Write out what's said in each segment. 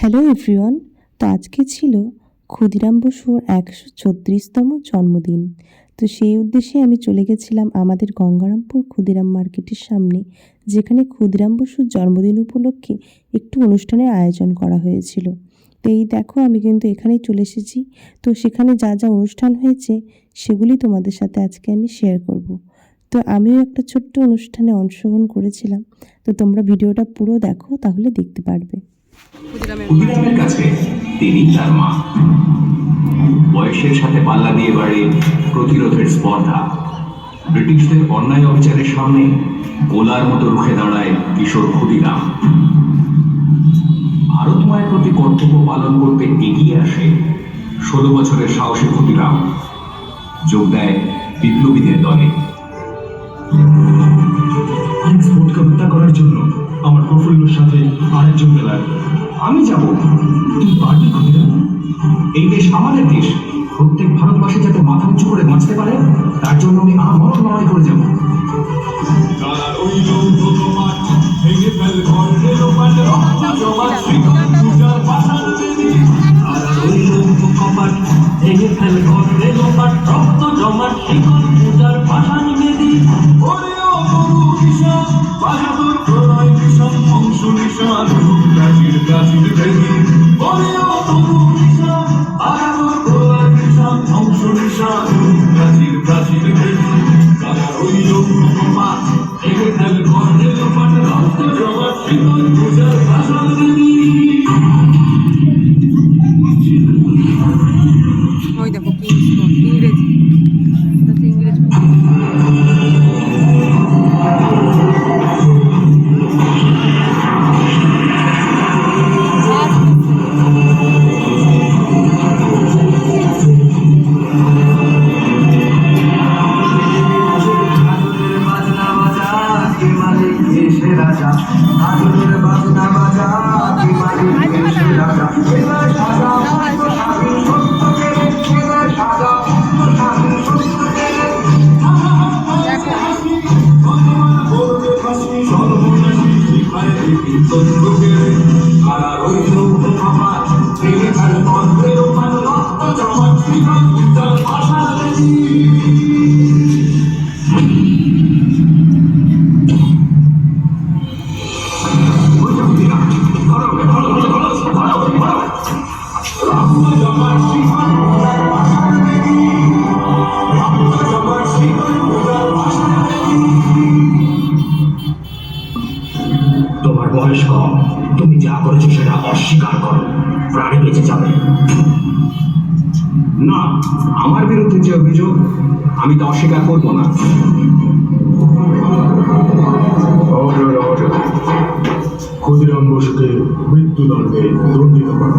Hello everyone. তো আজকে ছিল ক্ষুদিরাম বসুর 136তম জন্মদিন। তো সেই উদ্দেশ্যে আমি চলে গেছিলাম আমাদের গঙ্গারামপুর ক্ষুদিরাম মার্কেটের সামনে, যেখানে ক্ষুদিরাম বসুর জন্মদিন উপলক্ষে একটু অনুষ্ঠানের আয়োজন করা হয়েছিল। তো এই দেখো, আমি কিন্তু এখানেই চলে এসেছি। তো সেখানে যা যা অনুষ্ঠান হয়েছে সেগুলি তোমাদের সাথে আজকে আমি শেয়ার করব। তো আমিও একটা ছোট্ট অনুষ্ঠানে অংশগ্রহণ করেছিলাম। তো তোমরা ভিডিওটা পুরো দেখো, তাহলে দেখতে পারবে। ক্ষুদিরামের কাছে তিনি তার মা। বয়সের সাথে পাল্লা দিয়ে বাড়ে প্রতিরোধের স্পর্ধা। ব্রিটিশদের অন্যায় অবিচারের সামনে গোলার মতো রুখে দাঁড়ায় কিশোর ক্ষুদিরাম। ভারত মায়ের প্রতি কর্তব্য পালন করতে এগিয়ে আসে 16 বছরের সাহসী ক্ষুদিরাম। যোগ দেয় বিপ্লবীদের দলে। ভোটকে হত্যা করার জন্য আমার প্রফুল্লর সাথে আরেকজনকে লাগবে। আমি যাব। তুই পারবি ক্ষুদিরাম? এই দেশ আমাদের দেশ। প্রত্যেক ভারতবাসী যাতে মাথা উঁচু করে বাঁচতে পারে, তার জন্য আমি আমার লড়াই করে যাব। ওই দেখো ইংরেজি তোমার বয়স কম, তুমি যা করেছো সেটা অস্বীকার করো, প্রাণে বেঁচে যাবে। না, আমার বিরুদ্ধে যে অভিযোগ, আমি তা অস্বীকার করব না। ক্ষুদিরাম বসুকে মৃত্যুদণ্ডে দণ্ডিত করা।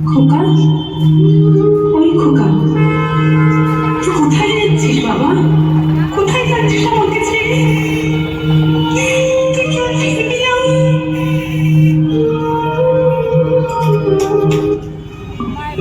খোকা, ওই খোকা, তুই কোথায় যাচ্ছিস বাবা? কোথায় যাচ্ছিস আমাকে ছেড়ে? তুই কেউ ফিরবি না? মায়ের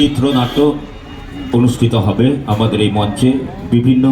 চিত্রনাট্য অনুষ্ঠিত হবে আমাদের এই মঞ্চে। বিভিন্ন